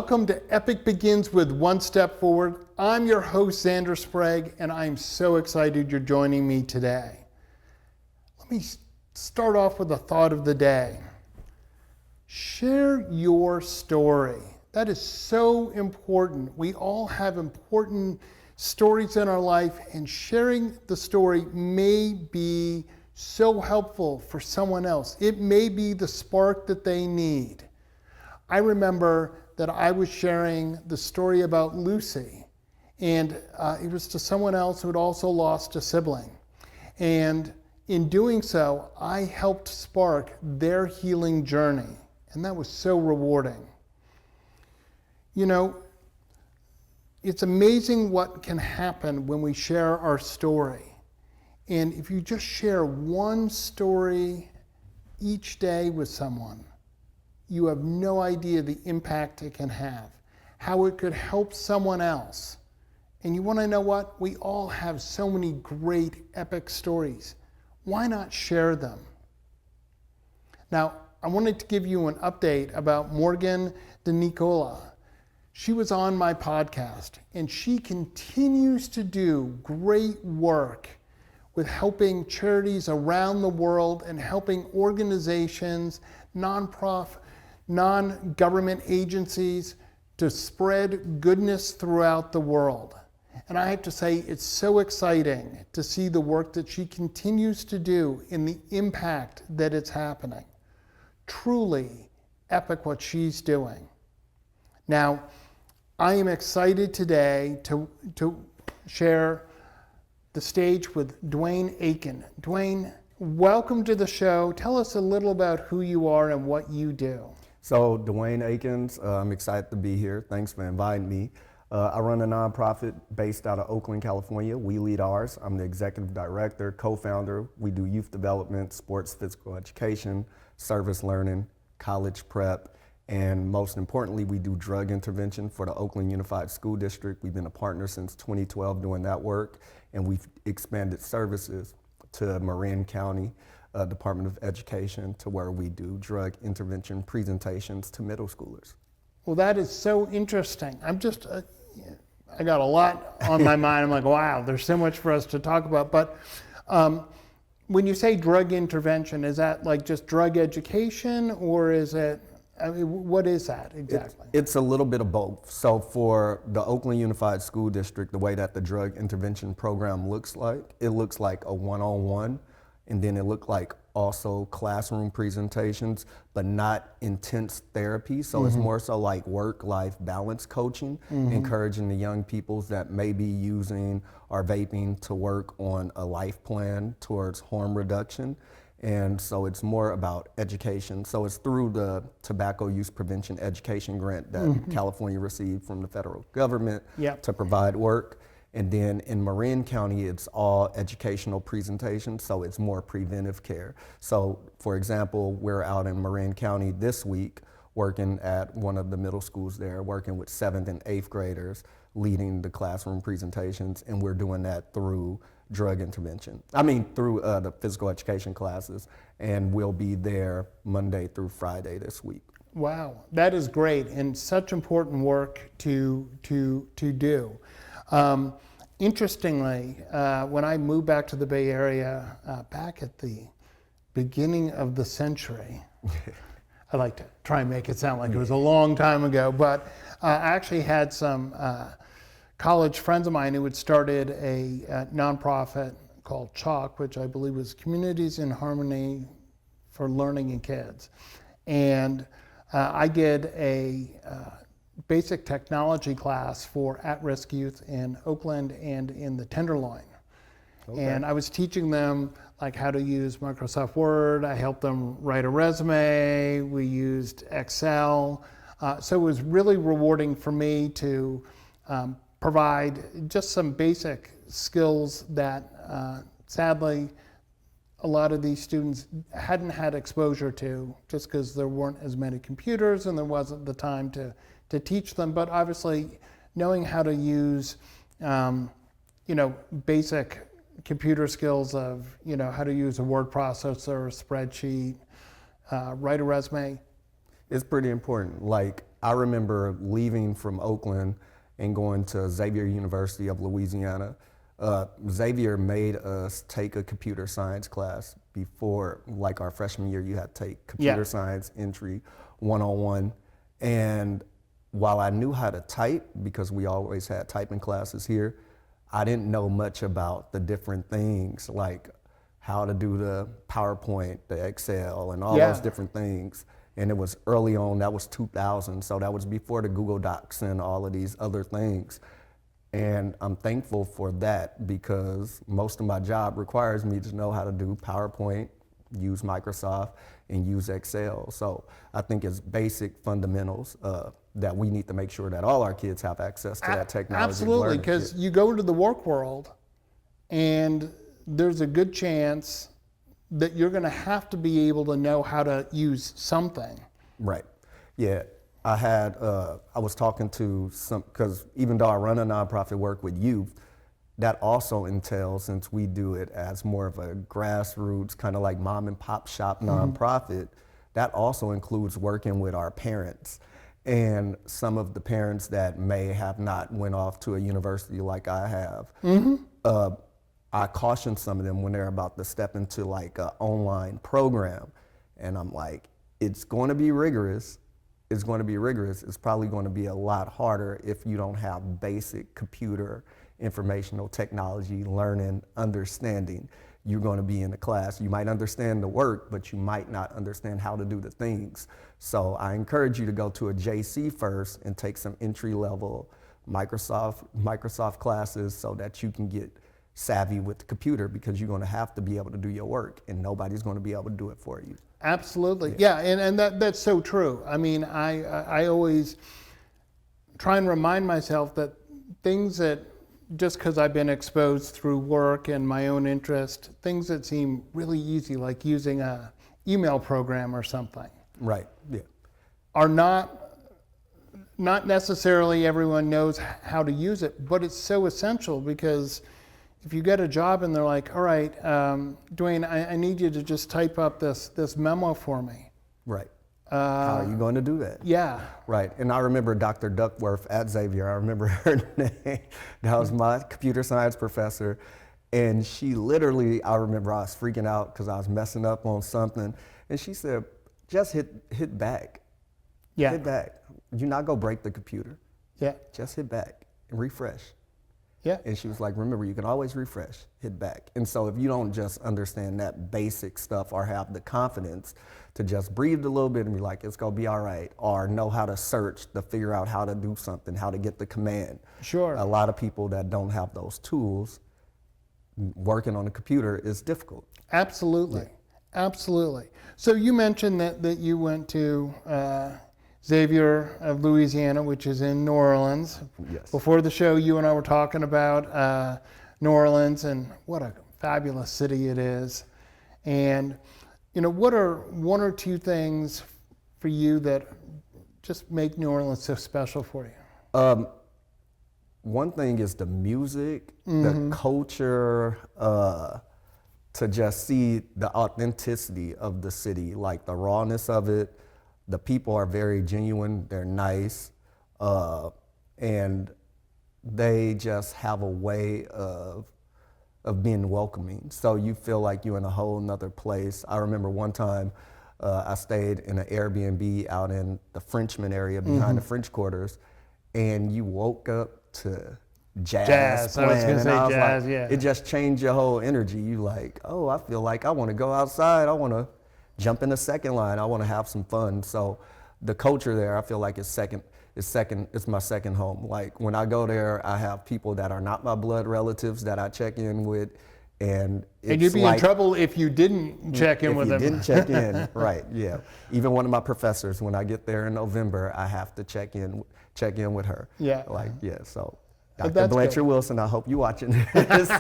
Welcome to Epic Begins with One Step Forward. I'm your host, Zander Sprague, and I'm so excited you're joining me today. Let me start off with a thought of the day. Share your story. That is so important. We all have important stories in our life, and sharing the story may be so helpful for someone else. It may be the spark that they need. I remember that I was sharing the story about Lucy, and it was to someone else who had also lost a sibling. And in doing so, I helped spark their healing journey, and that was so rewarding. You know, it's amazing what can happen when we share our story. And if you just share one story each day with someone, you have no idea the impact it can have, how it could help someone else. And you want to know what? We all have so many great epic stories. Why not share them? Now, I wanted to give you an update about Morgan DiNicola. She was on my podcast, and she continues to do great work with helping charities around the world and helping organizations, non-government agencies to spread goodness throughout the world. And I have to say, it's so exciting to see the work that she continues to do and the impact that it's happening. Truly epic what she's doing. Now, I am excited today to share the stage with Dwayne Aiken. Dwayne, welcome to the show. Tell us a little about who you are and what you do. So Dwayne Aikens, I'm excited to be here. Thanks for inviting me. I run a nonprofit based out of Oakland, California. We lead ours. I'm the executive director, co-founder. We do youth development, sports, physical education, service learning, college prep, and most importantly, we do drug intervention for the Oakland Unified School District. We've been a partner since 2012 doing that work, and we've expanded services to Marin County Department of Education, to where we do drug intervention presentations to middle schoolers. Well, that is so interesting. I got a lot on my mind. I'm like, wow, there's so much for us to talk about. But when you say drug intervention, is that like just drug education, or is it, I mean, what is that exactly? It's a little bit of both. So for the Oakland Unified School District, the way that the drug intervention program looks like, it looks like a one-on-one, and then it looked like also classroom presentations, but not intense therapy. So it's more so like work-life balance coaching, encouraging the young people that may be using or vaping to work on a life plan towards harm reduction. And so it's more about education. So it's through the Tobacco Use Prevention Education Grant that California received from the federal government to provide work. And then in Marin County, it's all educational presentations, so it's more preventive care. So for example, we're out in Marin County this week working at one of the middle schools there, working with 7th and 8th graders, leading the classroom presentations, and we're doing that through drug intervention. Through the physical education classes, and we'll be there Monday through Friday this week. Wow, that is great, and such important work to do. Interestingly, when I moved back to the Bay Area back at the beginning of the century, I like to try and make it sound like it was a long time ago, but I actually had some college friends of mine who had started a nonprofit called CHALK, which I believe was Communities in Harmony for Learning and Kids. And I did a basic technology class for at-risk youth in Oakland and in the Tenderloin. Okay. And I was teaching them like how to use Microsoft Word. I helped them write a resume. We used Excel. So it was really rewarding for me to provide just some basic skills that sadly a lot of these students hadn't had exposure to, just because there weren't as many computers and there wasn't the time to teach them. But obviously knowing how to use basic computer skills of how to use a word processor, a spreadsheet, write a resume. It's pretty important. Like I remember leaving from Oakland and going to Xavier University of Louisiana. Xavier made us take a computer science class before, like our freshman year, you had to take computer science entry 101. And while I knew how to type, because we always had typing classes here, I didn't know much about the different things, like how to do the PowerPoint, the Excel, and all those different things. And it was early on, that was 2000, so that was before the Google Docs and all of these other things. And I'm thankful for that, because most of my job requires me to know how to do PowerPoint, use Microsoft, and use Excel. So I think it's basic fundamentals that we need to make sure that all our kids have access to that technology. Absolutely, because you go into the work world and there's a good chance that you're going to have to be able to know how to use something. Right. Yeah. I was talking to because even though I run a nonprofit, work with youth, that also entails, since we do it as more of a grassroots, kind of like mom and pop shop nonprofit, that also includes working with our parents. And some of the parents that may have not went off to a university like I have, I caution some of them when they're about to step into like an online program. And I'm like, it's going to be rigorous. It's going to be rigorous. It's probably going to be a lot harder if you don't have basic computer, informational technology, learning, understanding. You're going to be in a class. You might understand the work, but you might not understand how to do the things. So I encourage you to go to a JC first and take some entry-level Microsoft classes so that you can get savvy with the computer, because you're going to have to be able to do your work, and nobody's going to be able to do it for you. Absolutely. Yeah, and that's so true. I mean, I always try and remind myself that things that, just because I've been exposed through work and my own interest, things that seem really easy, like using a email program or something. Right, yeah. Are not necessarily everyone knows how to use it, but it's so essential, because if you get a job and they're like, all right, Dwayne, I need you to just type up this memo for me. Right. How are you going to do that? Yeah. Right. And I remember Dr. Duckworth at Xavier. I remember her name. That was my computer science professor. And she literally, I remember I was freaking out because I was messing up on something. And she said, just hit back. Yeah. Hit back. You're not going to break the computer. Yeah. Just hit back and refresh. Yeah. And she was like, remember, you can always refresh, hit back. And so if you don't just understand that basic stuff, or have the confidence to just breathe a little bit and be like, it's going to be all right, or know how to search to figure out how to do something, how to get the command. Sure. A lot of people that don't have those tools, working on a computer is difficult. Absolutely. Yeah. Absolutely. So you mentioned that you went to Xavier of Louisiana, which is in New Orleans. Yes. Before the show, you and I were talking about New Orleans and what a fabulous city it is. And, you know, what are one or two things for you that just make New Orleans so special for you? One thing is the music, the culture, to just see the authenticity of the city, like the rawness of it. The people are very genuine, they're nice, and they just have a way of being welcoming. So you feel like you're in a whole nother place. I remember one time I stayed in an Airbnb out in the Frenchman area behind the French Quarters, and you woke up to jazz playing. I was going to say jazz, like, yeah. It just changed your whole energy. You like, oh, I feel like I want to go outside. I want to jump in the second line. I want to have some fun. So the culture there, I feel like it's my second home. Like when I go there, I have people that are not my blood relatives that I check in with. And you'd be in trouble if you didn't check in with them. If you didn't check in, right, yeah. Even one of my professors, when I get there in November, I have to check in with her. Yeah. Like, yeah, so. But Dr. Blanchard Wilson, I hope you're watching this.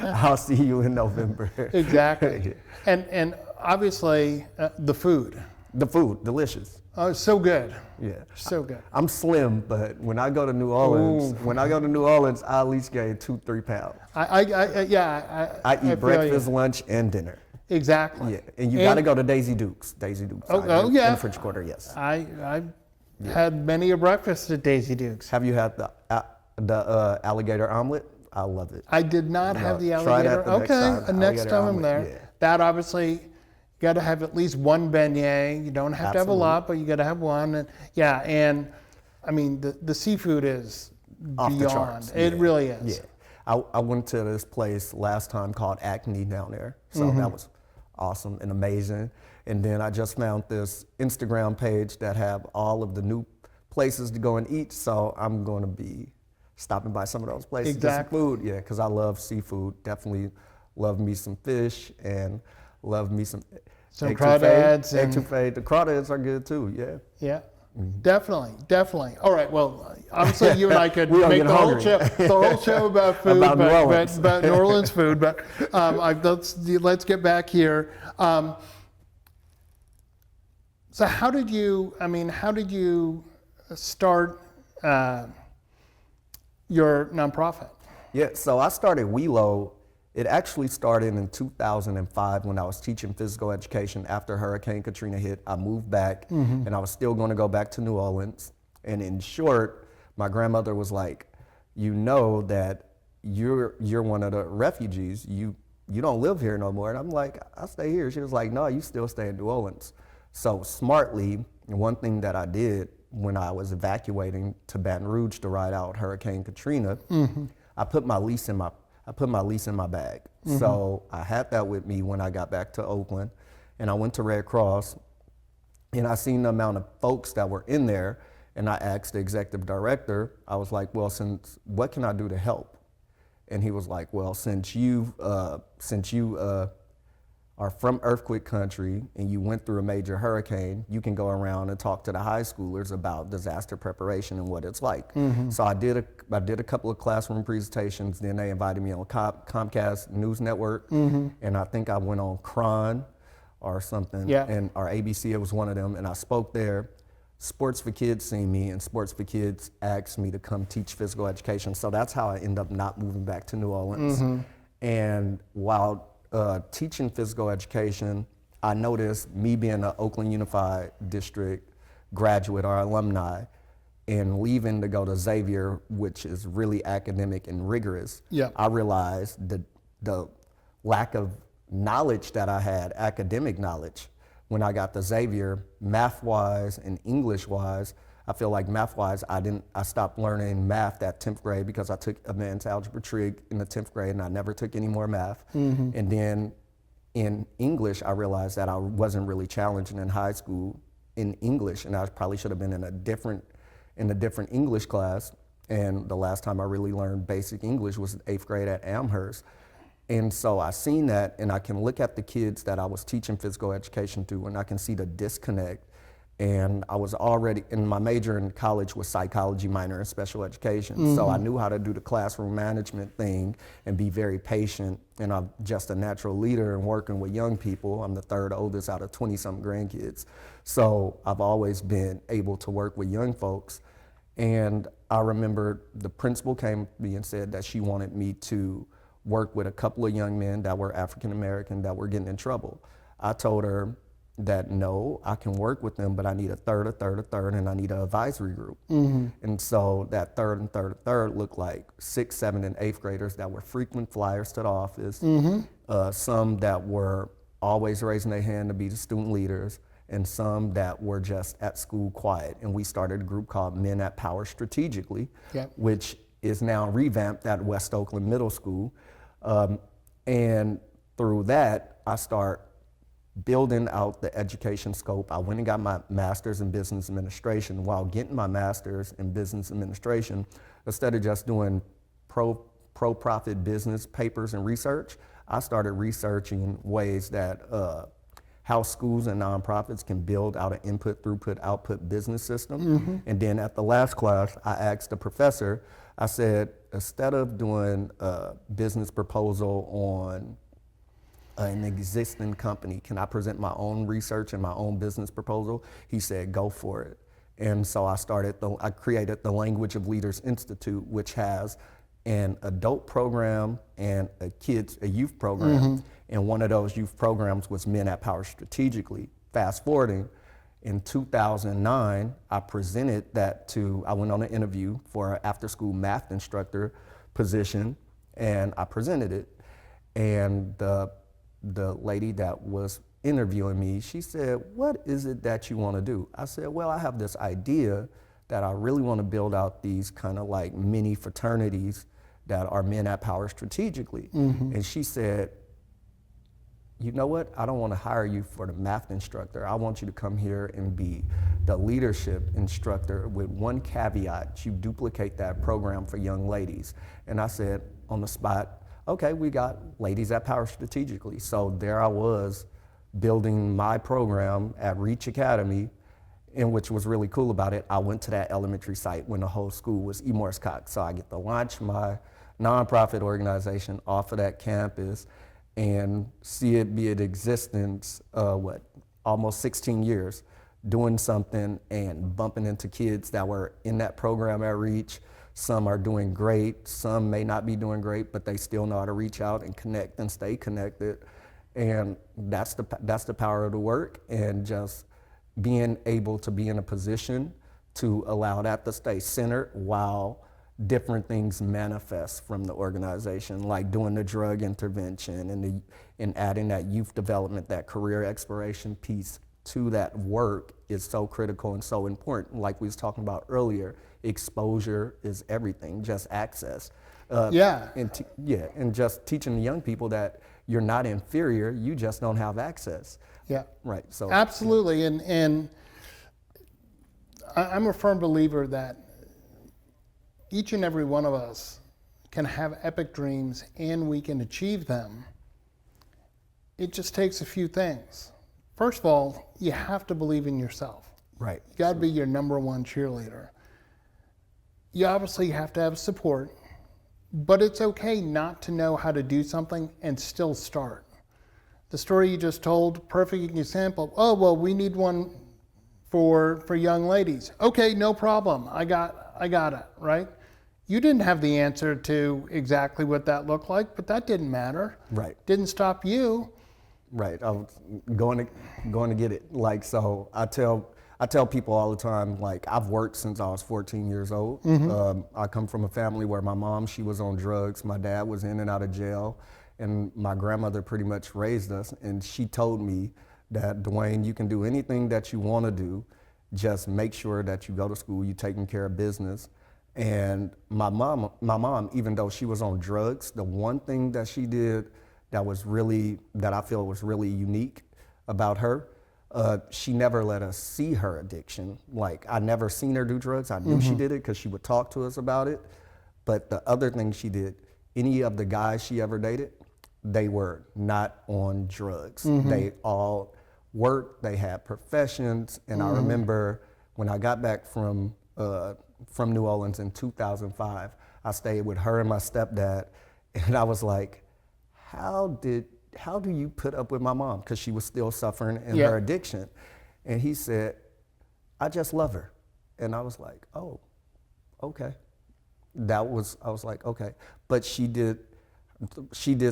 I'll see you in November. Exactly. And obviously, the food. The food, delicious. Oh, so good. Yeah. So good. I'm slim, but when I go to New Orleans, I at least gain 2-3 pounds. I eat breakfast, lunch, and dinner. Exactly. Yeah, and you got to go to Daisy Dukes. Oh, yeah. In the French Quarter, yes. I had many a breakfast at Daisy Duke's. Have you had the alligator omelet? I love it. I did not have the try alligator. that the Next time I'm omelet, there. yeah. That obviously, you got to have at least one beignet. You don't have to have a Absolutely. lot, but you got to have one. And yeah, and I mean the seafood is Off the beyond. charts. It really is. Yeah. I went to this place last time called Aken down there. So Mm-hmm. that was awesome and amazing. And then I just found this Instagram page that have all of the new places to go and eat. So I'm going to be stopping by some of those places to get some Exactly. food. Yeah, because I love seafood. Definitely love me some fish and love me some Some egg crawdads Egg and- touffee. The crawdads are good too. Yeah. Yeah. Definitely. All right. Well, obviously you and I could We all make get the whole show about food, About New Orleans. but New Orleans food. But let's get back here. So how did you start your nonprofit? Yeah, so I started WeLo. It actually started in 2005 when I was teaching physical education after Hurricane Katrina hit. I moved back and I was still going to go back to New Orleans. And in short, my grandmother was like, you know that you're one of the refugees. You don't live here no more. And I'm like, I stay here. She was like, no, you still stay in New Orleans. So smartly, one thing that I did when I was evacuating to Baton Rouge to ride out Hurricane Katrina, I put my lease in my bag. So I had that with me when I got back to Oakland, and I went to Red Cross, and I seen the amount of folks that were in there, and I asked the executive director, I was like, well, what can I do to help? And he was like, well, since you are from earthquake country and you went through a major hurricane, you can go around and talk to the high schoolers about disaster preparation and what it's like. So I did a couple of classroom presentations. Then they invited me on Comcast News Network, and I think I went on Cron or something, or ABC. It was one of them, and I spoke there. Sports for Kids seen me, and Sports for Kids asked me to come teach physical education. So that's how I ended up not moving back to New Orleans. And while teaching physical education, I noticed me being an Oakland Unified District graduate or alumni and leaving to go to Xavier, which is really academic and rigorous, I realized the lack of knowledge that I had, academic knowledge, when I got to Xavier, math-wise and English-wise. I feel like math-wise, I stopped learning math that 10th grade because I took advanced algebra trig in the 10th grade and I never took any more math. And then in English, I realized that I wasn't really challenged in high school in English, and I probably should have been in a different English class. And the last time I really learned basic English was 8th grade at Amherst. And so I seen that, and I can look at the kids that I was teaching physical education to, and I can see the disconnect. And I was already, in my major in college was psychology, minor in special education. So I knew how to do the classroom management thing and be very patient. And I'm just a natural leader in working with young people. I'm the third oldest out of 20-something grandkids. So I've always been able to work with young folks. And I remember the principal came to me and said that she wanted me to work with a couple of young men that were African American that were getting in trouble. I told her that no, I can work with them, but I need a third, and I need an advisory group. And so that third looked like 6th, 7th, and 8th graders that were frequent flyers to the office, some that were always raising their hand to be the student leaders, and some that were just at school quiet. And we started a group called Men at Power Strategically, which is now revamped at West Oakland Middle School. And through that, I start building out the education scope. I went and got my master's in business administration. While getting my master's in business administration, instead of just doing pro-profit business papers and research, I started researching ways that how schools and nonprofits can build out an input, throughput, output business system. And then at the last class, I asked the professor, I said, instead of doing a business proposal on an existing company, can I present my own research and my own business proposal? He said, go for it. And so I created the Language of Leaders Institute, which has an adult program and a youth program. And one of those youth programs was Men at Power Strategically. Fast forwarding, In 2009, I presented that I went on an interview for an after-school math instructor position, and I presented it. And the lady that was interviewing me, she said, "What is it that you want to do?" I said, "Well, I have this idea that I really want to build out these kind of like mini fraternities that are men at power strategically." And she said, "You know what? I don't want to hire you for the math instructor. I want you to come here and be the leadership instructor with one caveat. You duplicate that program for young ladies." And I said on the spot, "Okay, we got ladies at power strategically." So there I was building my program at Reach Academy, and which was really cool about it. I went to that elementary site when the whole school was E. Morris Cox. So I get to launch my nonprofit organization off of that campus and see it be in existence, almost 16 years, doing something and bumping into kids that were in that program at Reach. Some are doing great, some may not be doing great, but they still know how to reach out and connect and stay connected. And that's the power of the work, and just being able to be in a position to allow that to stay centered while different things manifest from the organization, like doing the drug intervention and adding that youth development, that career exploration piece to that work is so critical and so important. Like we was talking about earlier, exposure is everything, just access. And just teaching the young people that you're not inferior, you just don't have access. Yeah. Right. So absolutely. And I'm a firm believer that each and every one of us can have epic dreams and we can achieve them. It just takes a few things. First of all, you have to believe in yourself. Right. You got to be your number one cheerleader. You obviously have to have support, but it's okay not to know how to do something and still start. The story you just told, perfect example. Oh, well, we need one for young ladies. Okay, no problem. I got it, right? You didn't have the answer to exactly what that looked like, but that didn't matter. Right. Didn't stop you. Right. I was going to get it. Like, so I tell people all the time, like, I've worked since I was 14 years old. I come from a family where my mom, she was on drugs. My dad was in and out of jail. And my grandmother pretty much raised us. And she told me that, Dwayne, you can do anything that you want to do. Just make sure that you go to school, you're taking care of business. And my mom, even though she was on drugs, the one thing that she did that I feel was really unique about her, she never let us see her addiction. Like, I never seen her do drugs. I knew she did it because she would talk to us about it. But the other thing she did, any of the guys she ever dated, they were not on drugs. They all worked, they had professions. And I remember when I got back from New Orleans in 2005, I stayed with her and my stepdad. And I was like, how do you put up with my mom? Because she was still suffering in her addiction. And he said, I just love her. And I was like, oh, okay. I was like, okay. But she did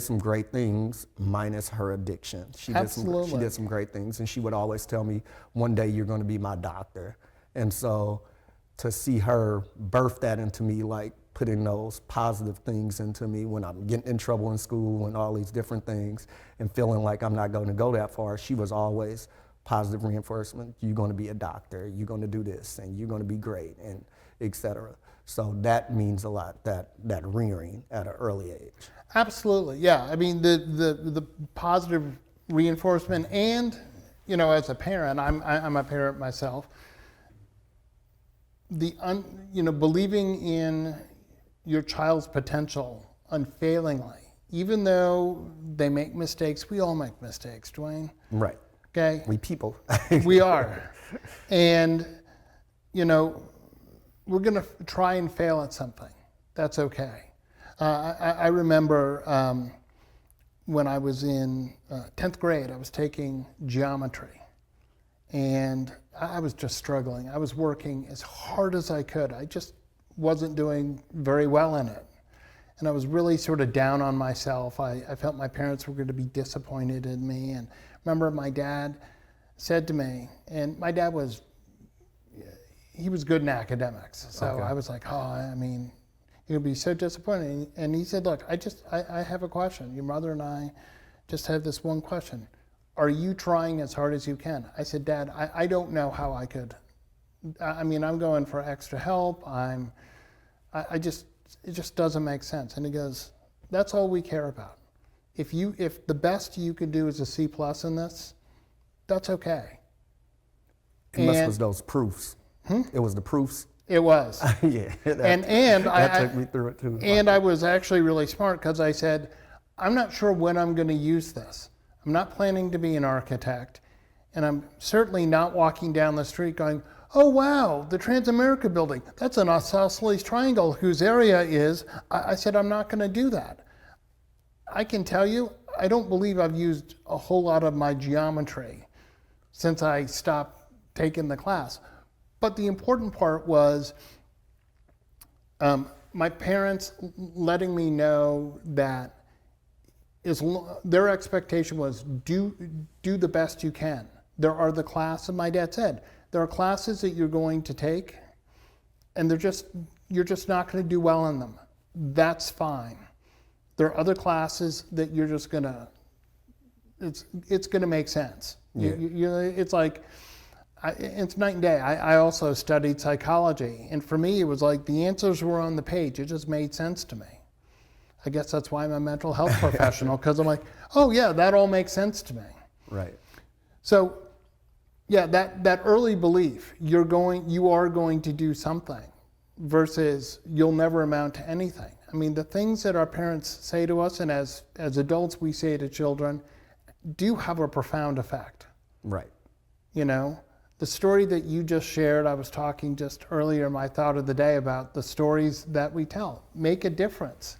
some great things minus her addiction. She did some great things. And she would always tell me, one day you're going to be my doctor. And so to see her birth that into me, like putting those positive things into me when I'm getting in trouble in school and all these different things and feeling like I'm not going to go that far, she was always positive reinforcement. You're going to be a doctor, you're going to do this, and you're going to be great, and et cetera. So that means a lot, that rearing at an early age. Absolutely, yeah. I mean, the positive reinforcement, and, you know, as a parent, I'm a parent myself, believing in your child's potential unfailingly, even though they make mistakes. We all make mistakes, Dwayne. Right. Okay. We people. We are. And, you know, we're going to try and fail at something. That's okay. I remember when I was in 10th grade, I was taking geometry. And I was just struggling. I was working as hard as I could. I just wasn't doing very well in it. And I was really sort of down on myself. I felt my parents were going to be disappointed in me. And remember my dad said to me, and my dad he was good in academics. So Okay. I was like, oh, I mean, it would be so disappointing. And he said, look, I have a question. Your mother and I just have this one question. Are you trying as hard as you can? I said, Dad, I don't know how I could. I mean, I'm going for extra help. It just doesn't make sense. And he goes, that's all we care about. If the best you could do is a C+ in this, that's okay. Unless it was those proofs. It was the proofs. It was. Yeah. That took me through it too. And I was actually really smart because I said, I'm not sure when I'm going to use this. I'm not planning to be an architect, and I'm certainly not walking down the street going, oh wow, the Transamerica building, that's an isosceles triangle whose area is, I said, I'm not going to do that. I can tell you, I don't believe I've used a whole lot of my geometry since I stopped taking the class. But the important part was my parents letting me know that their expectation was do the best you can. There are the classes, my dad said, there are classes that you're going to take and you're just not going to do well in them. That's fine. There are other classes that you're just going to, it's going to make sense. Yeah. It's like, it's night and day. I also studied psychology, and for me it was like the answers were on the page. It just made sense to me. I guess that's why I'm a mental health professional, because I'm like, oh yeah, that all makes sense to me. Right. So yeah, that early belief, you are going to do something versus you'll never amount to anything. I mean, the things that our parents say to us, and as adults we say to children, do have a profound effect. Right. You know, the story that you just shared, I was talking just earlier, my thought of the day about the stories that we tell make a difference.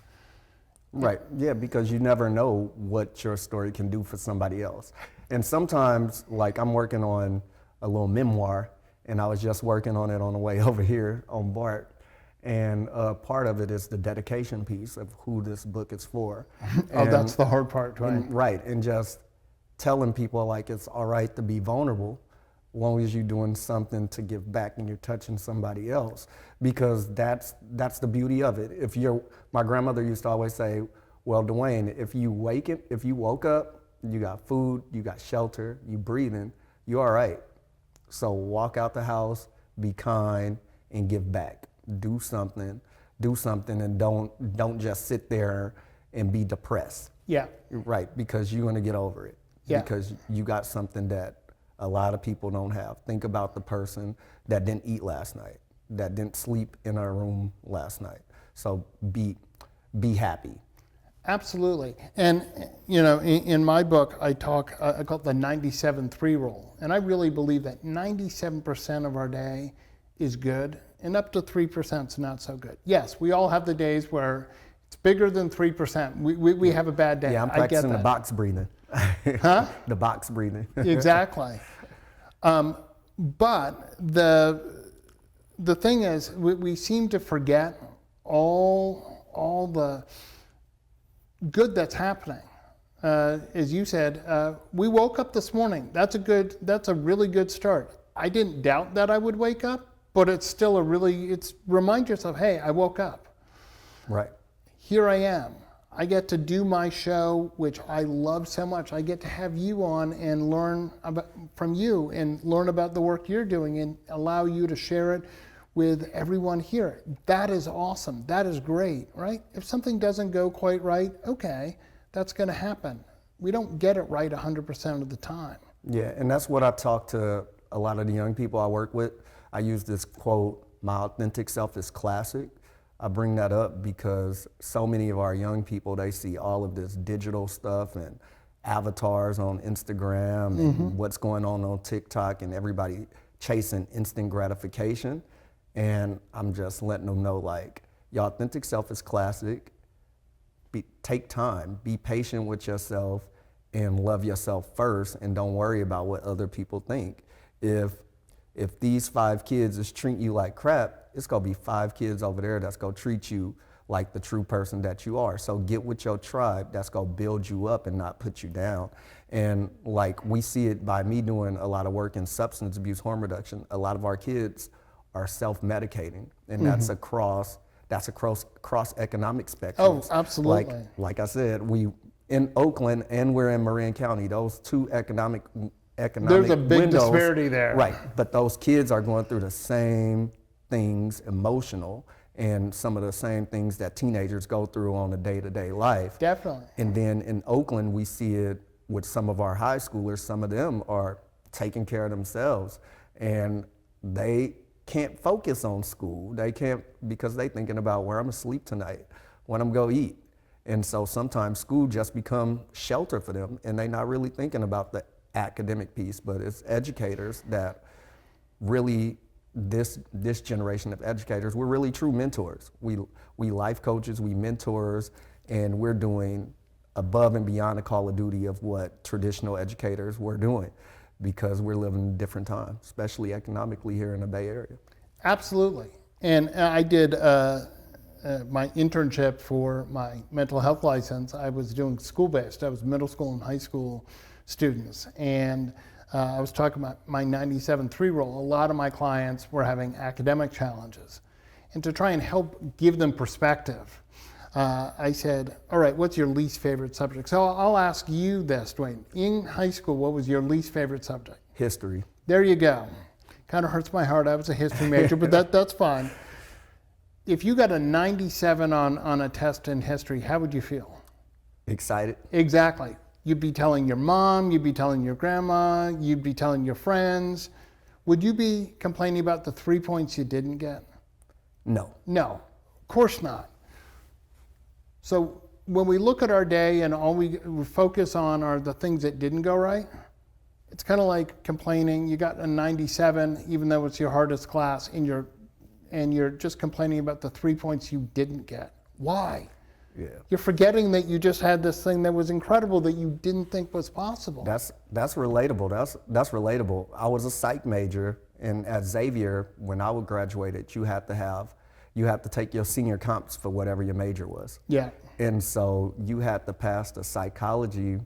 Right, yeah, because you never know what your story can do for somebody else. And sometimes, like I'm working on a little memoir, and I was just working on it on the way over here on BART. And part of it is the dedication piece of who this book is for. Oh, that's the hard part, right? Right, and just telling people like it's all right to be vulnerable as long as you're doing something to give back and you're touching somebody else, because that's the beauty of it. My grandmother used to always say, well, Dwayne, if you woke up, you got food, you got shelter, you breathing, you're all right. So walk out the house, be kind, and give back. Do something, and don't just sit there and be depressed. Yeah. Right, because you're gonna get over it. Yeah. Because you got something that a lot of people don't have. Think about the person that didn't eat last night, that didn't sleep in our room last night. So be happy. Absolutely. And, you know, in my book, I call it the 97-3 rule. And I really believe that 97% of our day is good and up to 3% is not so good. Yes, we all have the days where it's bigger than 3%. We have a bad day. Yeah, I'm practicing the box breathing. Huh? The box breathing. Exactly. But the thing is, we seem to forget all the good that's happening. As you said, we woke up this morning. That's a really good start. I didn't doubt that I would wake up, but it's still remind yourself, hey, I woke up. Right. Here I am. I get to do my show, which I love so much. I get to have you on and learn from you and learn about the work you're doing and allow you to share it with everyone here. That is awesome. That is great, right? If something doesn't go quite right, okay, that's going to happen. We don't get it right 100% of the time. Yeah, and that's what I talk to a lot of the young people I work with. I use this quote, "My authentic self is classic." I bring that up because so many of our young people, they see all of this digital stuff and avatars on Instagram and what's going on TikTok, and everybody chasing instant gratification. And I'm just letting them know, like, your authentic self is classic. Take time, be patient with yourself, and love yourself first, and don't worry about what other people think. If these 5 kids is treating you like crap, it's gonna be 5 kids over there that's gonna treat you like the true person that you are. So get with your tribe. That's gonna build you up and not put you down. And like we see it by me doing a lot of work in substance abuse harm reduction. A lot of our kids are self-medicating, and that's across economic spectrum. Oh, absolutely. Like I said, we in Oakland and we're in Marin County. Those two economic There's a big windows, disparity there. right? But those kids are going through the same things, emotional, and some of the same things that teenagers go through on a day-to-day life. Definitely. And then in Oakland, we see it with some of our high schoolers. Some of them are taking care of themselves, and they can't focus on school. They can't, because they thinking about where I'm gonna sleep tonight, when I'm gonna eat. And so sometimes school just become shelter for them, and they not really thinking about the academic piece. But it's educators that really, this generation of educators, we're really true mentors. We life coaches, we mentors, and we're doing above and beyond the call of duty of what traditional educators were doing, because we're living in a different time, especially economically here in the Bay Area. Absolutely. And I did my internship for my mental health license. I was doing school-based. I was middle school and high school students. And I was talking about my 97-3 role. A lot of my clients were having academic challenges. And to try and help give them perspective, I said, all right, what's your least favorite subject? So I'll ask you this, Dwayne. In high school, what was your least favorite subject? History. There you go. Kind of hurts my heart. I was a history major, but that's fine. If you got a 97 on a test in history, how would you feel? Excited. Exactly. You'd be telling your mom, you'd be telling your grandma, you'd be telling your friends. Would you be complaining about the 3 points you didn't get? No. No, of course not. So when we look at our day and all we focus on are the things that didn't go right, it's kind of like complaining you got a 97 even though it's your hardest class and you're just complaining about the 3 points you didn't get. Why? Yeah. You're forgetting that you just had this thing that was incredible that you didn't think was possible. That's relatable. That's relatable. I was a psych major, and at Xavier, when I graduated, you had to take your senior comps for whatever your major was. Yeah. And so you had to pass the psychology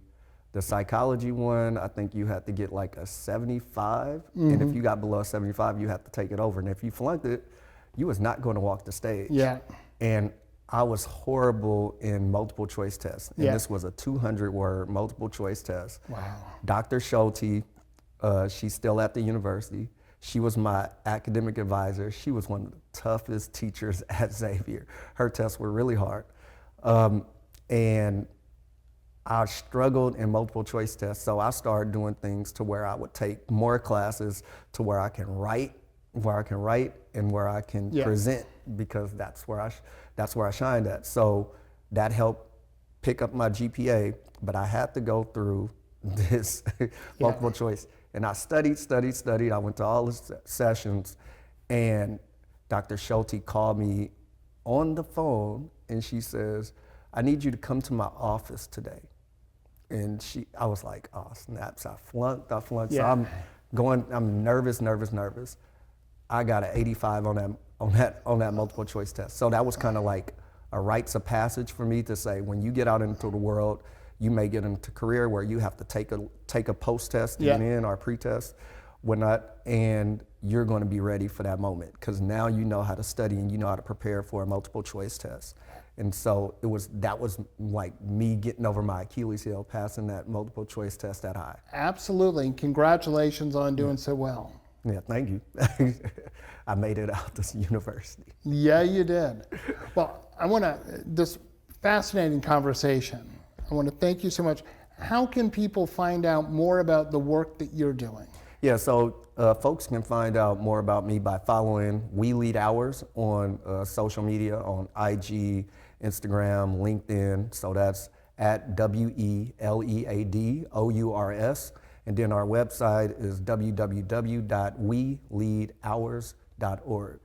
one. I think you had to get like a 75, and if you got below a 75, you had to take it over. And if you flunked it, you was not going to walk the stage. Yeah. And I was horrible in multiple choice tests. And this was a 200-word multiple choice test. Wow. Dr. Schulte, she's still at the university. She was my academic advisor. She was one of the toughest teachers at Xavier. Her tests were really hard. And I struggled in multiple choice tests. So I started doing things to where I would take more classes to where I can write and where I can present, because that's where I shined at. So that helped pick up my GPA, but I had to go through this multiple choice. And I studied. I went to all the sessions, and Dr. Schulte called me on the phone, and she says, I need you to come to my office today. And I was like, oh, snaps, I flunked. Yeah. So I'm nervous. I got an 85 on that multiple choice test. So that was kind of like a rites of passage for me to say, when you get out into the world, you may get into a career where you have to take a post-test to get in, or pre-test, whatnot, and you're going to be ready for that moment, because now you know how to study and you know how to prepare for a multiple choice test. And so that was like me getting over my Achilles heel, passing that multiple choice test that high. Absolutely, and congratulations on doing so well. Yeah, thank you. I made it out this university. Yeah, you did. Well, this fascinating conversation. I want to thank you so much. How can people find out more about the work that you're doing? Yeah, so folks can find out more about me by following We Lead Hours on social media, on IG, Instagram, LinkedIn. So that's at WELEADOURS. And then our website is www.weleadhours.org.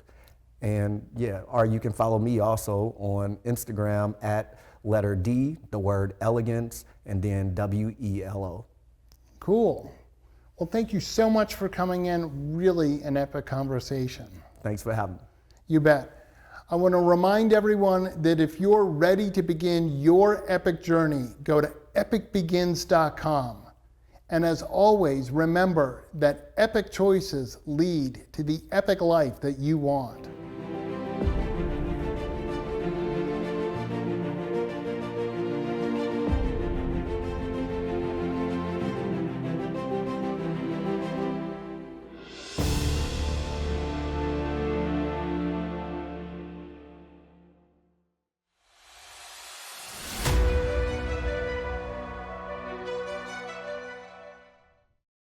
And or you can follow me also on Instagram at letter D, the word elegance, and then WELO. Cool. Well, thank you so much for coming in. Really an epic conversation. Thanks for having me. You bet. I want to remind everyone that if you're ready to begin your epic journey, go to epicbegins.com. And as always, remember that epic choices lead to the epic life that you want.